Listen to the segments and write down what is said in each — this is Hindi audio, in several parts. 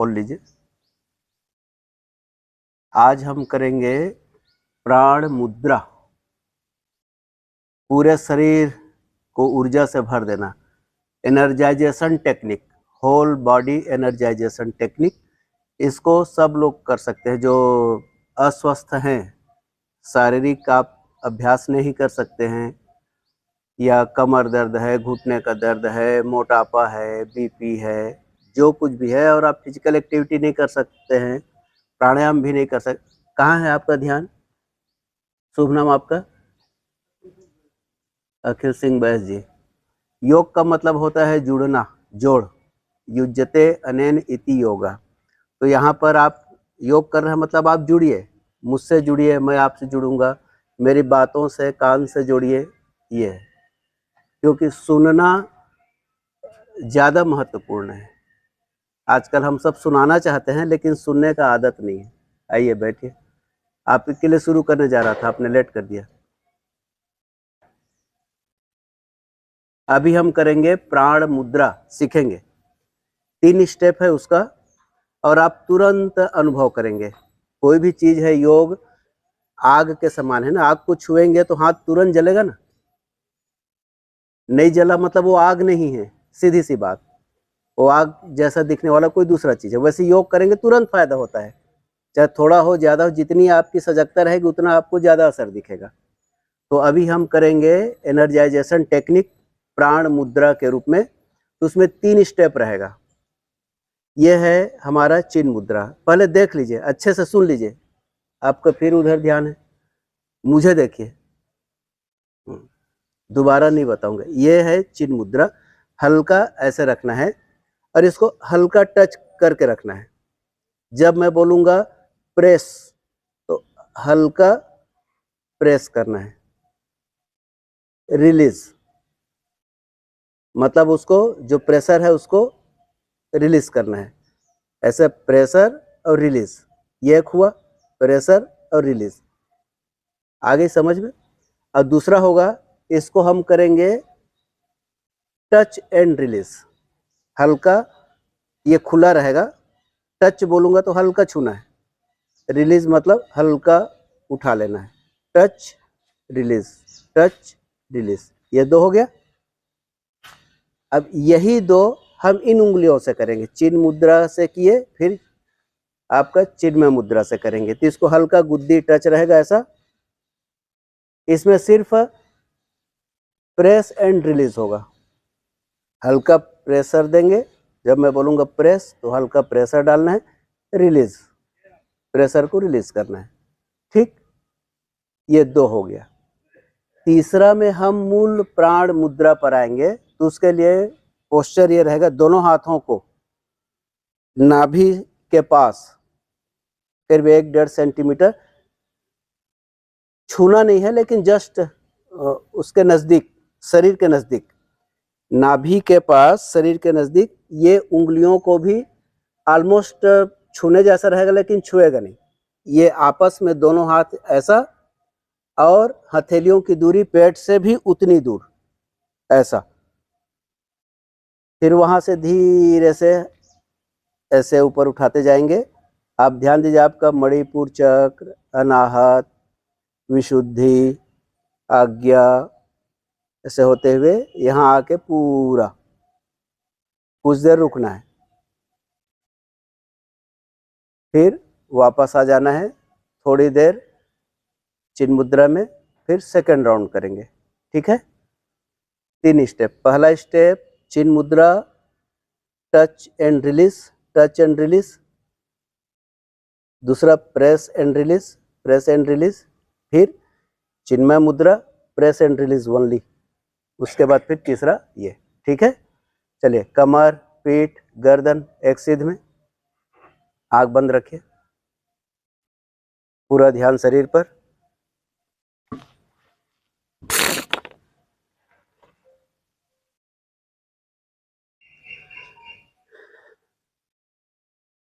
बोल लीजिए। आज हम करेंगे प्राण मुद्रा। पूरे शरीर को ऊर्जा से भर देना, एनर्जाइजेशन टेक्निक, होल बॉडी एनर्जाइजेशन टेक्निक। इसको सब लोग कर सकते हैं जो अस्वस्थ हैं, शारीरिक आप अभ्यास नहीं कर सकते हैं, या कमर दर्द है, घुटने का दर्द है, मोटापा है, बीपी है, जो कुछ भी है, और आप फिजिकल एक्टिविटी नहीं कर सकते हैं, प्राणायाम भी नहीं कर सकते। कहाँ है आपका ध्यान? शुभ नाम आपका? अखिल सिंह बैस जी। योग का मतलब होता है जुड़ना, जोड़। युज्यते अनेन इति योगा। तो यहाँ पर आप योग कर रहे हैं, मतलब आप जुड़िए, मुझसे जुड़िए, मैं आपसे जुड़ूंगा, मेरी बातों से, कान से जोड़िए। ये है, क्योंकि सुनना ज़्यादा महत्वपूर्ण है। आजकल हम सब सुनाना चाहते हैं लेकिन सुनने का आदत नहीं है। आइए बैठिए, आपके लिए शुरू करने जा रहा था, आपने लेट कर दिया। अभी हम करेंगे प्राण मुद्रा, सीखेंगे। 3 स्टेप है उसका, और आप तुरंत अनुभव करेंगे। कोई भी चीज है, योग आग के समान है ना। आग को छुएंगे तो हाथ तुरंत जलेगा ना, नहीं जला मतलब वो आग नहीं है, सीधी सी बात। वो आग जैसा दिखने वाला कोई दूसरा चीज है। वैसे योग करेंगे तुरंत फायदा होता है, चाहे थोड़ा हो ज्यादा हो, जितनी आपकी सजगता रहेगी उतना आपको ज्यादा असर दिखेगा। तो अभी हम करेंगे एनर्जाइजेशन टेक्निक प्राण मुद्रा के रूप में। तो उसमें 3 स्टेप रहेगा। यह है हमारा चिन्ह मुद्रा। पहले देख लीजिए, अच्छे से सुन लीजिए, आपका फिर उधर ध्यान है, मुझे देखिए, दोबारा नहीं बताऊंगा। यह है चिन्ह मुद्रा। हल्का ऐसे रखना है और इसको हल्का टच करके रखना है। जब मैं बोलूंगा प्रेस, तो हल्का प्रेस करना है। रिलीज मतलब उसको, जो प्रेशर है उसको रिलीज करना है। ऐसे प्रेशर और रिलीज, ये एक हुआ, प्रेशर और रिलीज। आगे समझ में। और दूसरा होगा, इसको हम करेंगे टच एंड रिलीज। हल्का, ये खुला रहेगा, टच बोलूंगा तो हल्का छूना है, रिलीज मतलब हल्का उठा लेना है। टच रिलीज, टच रिलीज, ये 2 हो गया। अब यही 2 हम इन उंगलियों से करेंगे। चिन्ह मुद्रा से किए, फिर आपका चिन्मय मुद्रा से करेंगे। तो इसको हल्का गुद्दी टच रहेगा ऐसा। इसमें सिर्फ प्रेस एंड रिलीज होगा। हल्का प्रेशर देंगे, जब मैं बोलूंगा प्रेस तो हल्का प्रेशर डालना है, रिलीज, प्रेशर को रिलीज करना है। ठीक, ये 2 हो गया। तीसरा में हम मूल प्राण मुद्रा पर आएंगे। तो उसके लिए पोस्चर ये रहेगा, दोनों हाथों को नाभि के पास करीब 1-1.5 सेंटीमीटर, छूना नहीं है लेकिन जस्ट उसके नजदीक, शरीर के नजदीक, नाभि के पास, शरीर के नजदीक। ये उंगलियों को भी ऑलमोस्ट छूने जैसा रहेगा लेकिन छुएगा नहीं। ये आपस में दोनों हाथ ऐसा, और हथेलियों की दूरी पेट से भी उतनी दूर ऐसा। फिर वहां से धीरे से ऐसे ऊपर उठाते जाएंगे। आप ध्यान दीजिए, आपका मणिपुर चक्र, अनाहत, विशुद्धि, आज्ञा, ऐसे होते हुए यहाँ आके पूरा कुछ देर रुकना है, फिर वापस आ जाना है थोड़ी देर चिन्ह मुद्रा में, फिर सेकंड राउंड करेंगे। ठीक है, 3 स्टेप। पहला step chin mudra, touch and release, touch and release. दूसरा press and release, press and release. फिर चिन्मय मुद्रा, प्रेस एंड रिलीज ओनली। उसके बाद फिर तीसरा ये। ठीक है, चलिए। कमर, पीठ, गर्दन एक सीध में, आंख बंद रखिए, पूरा ध्यान शरीर पर।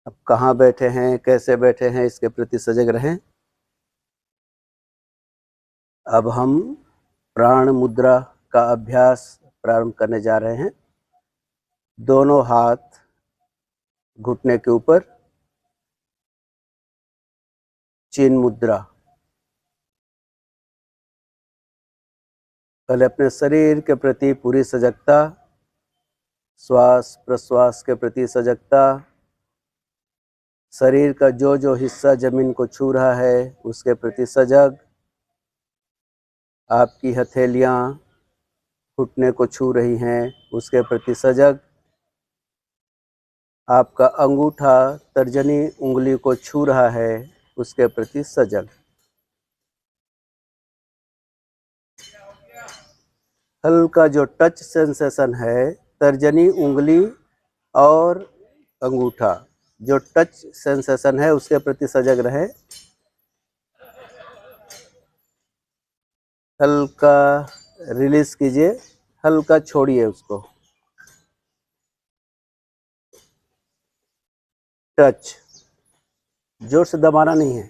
अब कहाँ बैठे हैं, कैसे बैठे हैं, इसके प्रति सजग रहें। अब हम प्राण मुद्रा का अभ्यास प्रारंभ करने जा रहे हैं। दोनों हाथ घुटने के ऊपर चिन्ह मुद्रा। पहले अपने शरीर के प्रति पूरी सजगता, श्वास प्रश्वास के प्रति सजगता, शरीर का जो जो हिस्सा जमीन को छू रहा है उसके प्रति सजग, आपकी हथेलियां घुटने को छू रही हैं उसके प्रति सजग, आपका अंगूठा तर्जनी उंगली को छू रहा है उसके प्रति सजग। हल्का जो टच सेंसेशन है, तर्जनी उंगली और अंगूठा, जो टच सेंसेशन है उसके प्रति सजग रहे। हल्का रिलीज कीजिए, हल्का छोड़िए उसको। टच, जोर से दबाना नहीं है।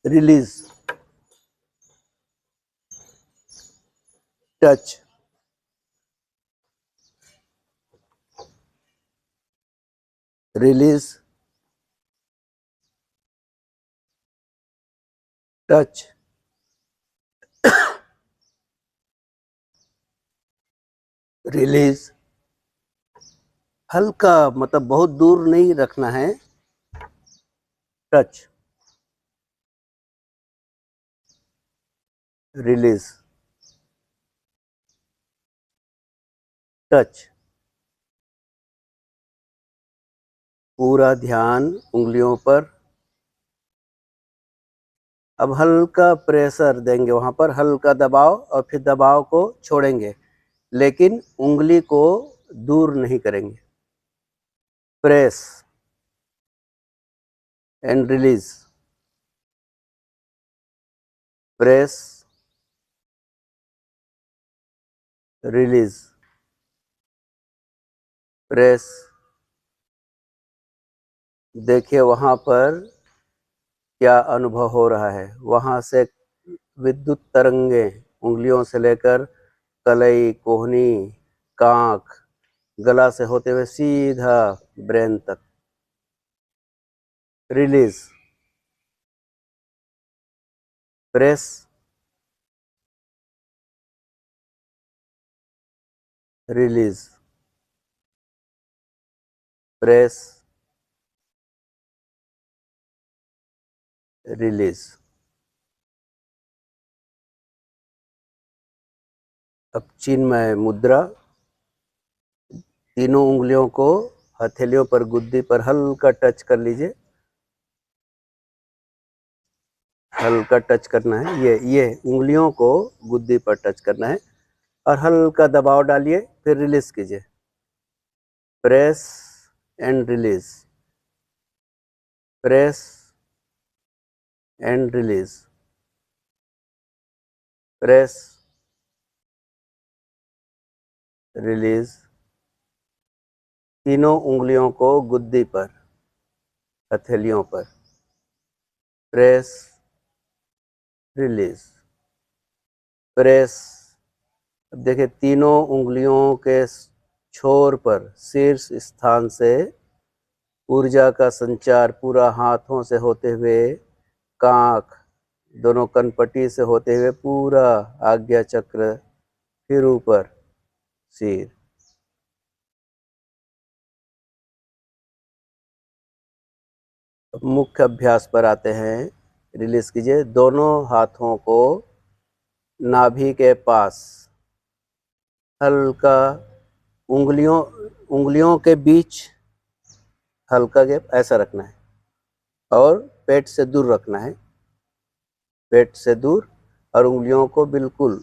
Release, touch, release, touch, release. हल्का मतलब बहुत दूर नहीं रखना है। Touch, release, touch. पूरा ध्यान उंगलियों पर। अब हल्का प्रेशर देंगे वहां पर, हल्का दबाव, और फिर दबाव को छोड़ेंगे, लेकिन उंगली को दूर नहीं करेंगे। Press and release, press, release, press. देखिए वहां पर क्या अनुभव हो रहा है। वहां से विद्युत तरंगे उंगलियों से लेकर कलाई, कोहनी, कांख, गला से होते हुए सीधा ब्रेन तक। Release, press, release, press, release. अब चिन्मय मुद्रा, तीनों उंगलियों को हथेलियों पर, गुद्दी पर हल्का टच कर लीजिए, हल्का टच करना है। ये उंगलियों को गुद्दी पर टच करना है और हल्का दबाव डालिए, फिर रिलीज कीजिए। Press and release, press and release, press, release. तीनों उंगलियों को गुद्दी पर, हथेलियों पर, प्रेस, रिलीज, प्रेस। अब देखिए तीनों उंगलियों के छोर पर, शीर्ष स्थान से ऊर्जा का संचार पूरा हाथों से होते हुए कांख, दोनों कनपट्टी से होते हुए पूरा आज्ञा चक्र, फिर ऊपर सिर। मुख्य अभ्यास पर आते हैं। रिलीज कीजिए, दोनों हाथों को नाभि के पास, हल्का उंगलियों के बीच हल्का गैप ऐसा रखना है और पेट से दूर रखना है, पेट से दूर, और उंगलियों को बिल्कुल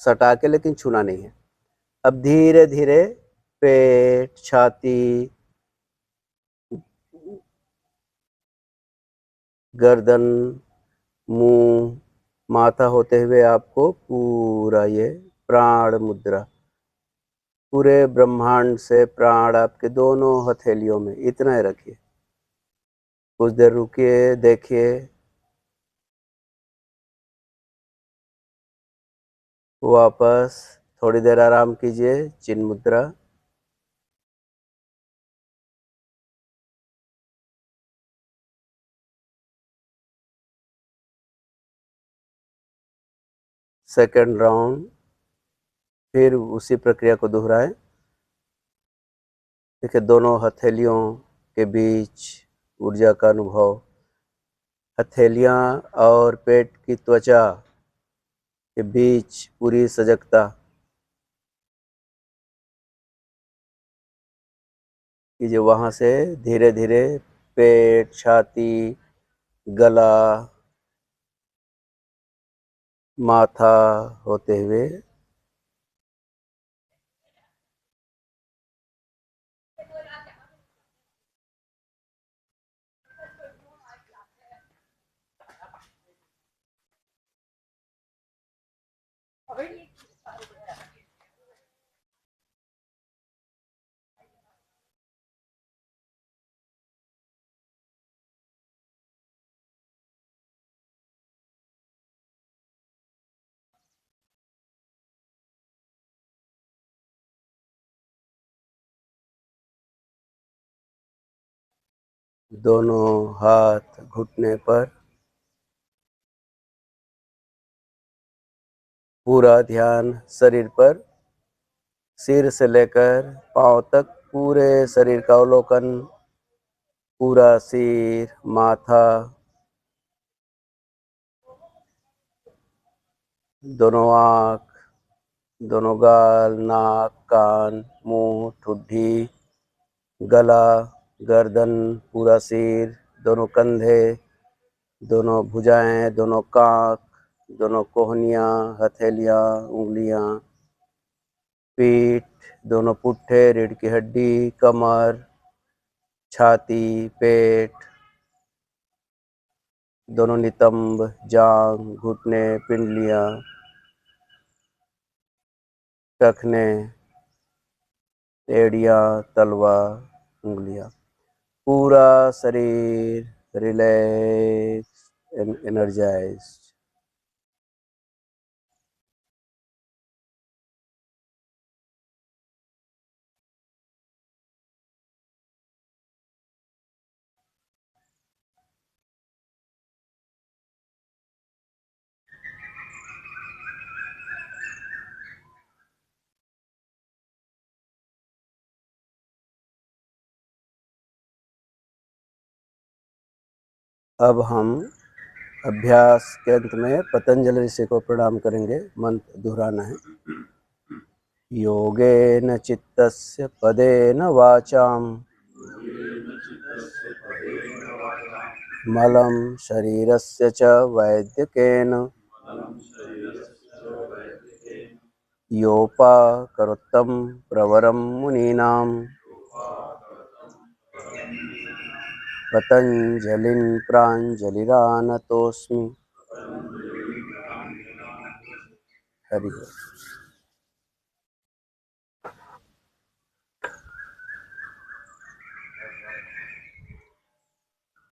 सटा के, लेकिन छूना नहीं है। अब धीरे धीरे पेट, छाती, गर्दन, मुंह, माथा होते हुए आपको पूरा ये प्राण मुद्रा, पूरे ब्रह्मांड से प्राण आपके दोनों हथेलियों में, इतना ही रखिए। कुछ देर रुकिए, देखिए, वापस थोड़ी देर आराम कीजिए, चिन्ह मुद्रा। सेकेंड राउंड, फिर उसी प्रक्रिया को दोहराएं। देखिए दोनों हथेलियों के बीच ऊर्जा का अनुभव, हथेलियां और पेट की त्वचा के बीच पूरी सजगता कीजिए। वहां से धीरे धीरे पेट, छाती, गला, माथा होते हुए दोनों हाथ घुटने पर, पूरा ध्यान शरीर पर, सिर से लेकर पांव तक पूरे शरीर का अवलोकन, पूरा सिर, माथा, दोनों आँख, दोनों गाल, नाक, कान, मुंह, ठुड्डी, गला, गर्दन, पूरा सिर, दोनों कंधे, दोनों भुजाएं, दोनों कांख, दोनों कोहनियाँ, हथेलियाँ, उंगलियाँ, पीठ, दोनों पुट्ठे, रीढ़ की हड्डी, कमर, छाती, पेट, दोनों नितंब, जांघ, घुटने, पिंडलियाँ, टखने, एड़ियाँ, तलवा, उंगलियाँ, पूरा शरीर रिलैक्स एंड एनर्जाइज्ड। अब हम अभ्यास के अंत में पतंजलि ऋषि को प्रणाम करेंगे। मंत्र दोहराना है। योगेन चित्तस्य पदेन वाचाम मलं शरीरस्य च वैद्यकेन योपाकरोत्तं प्रवरं मुनीनां पतंजलिं प्राञ्जलिरानतोऽस्मि। हरि ओम।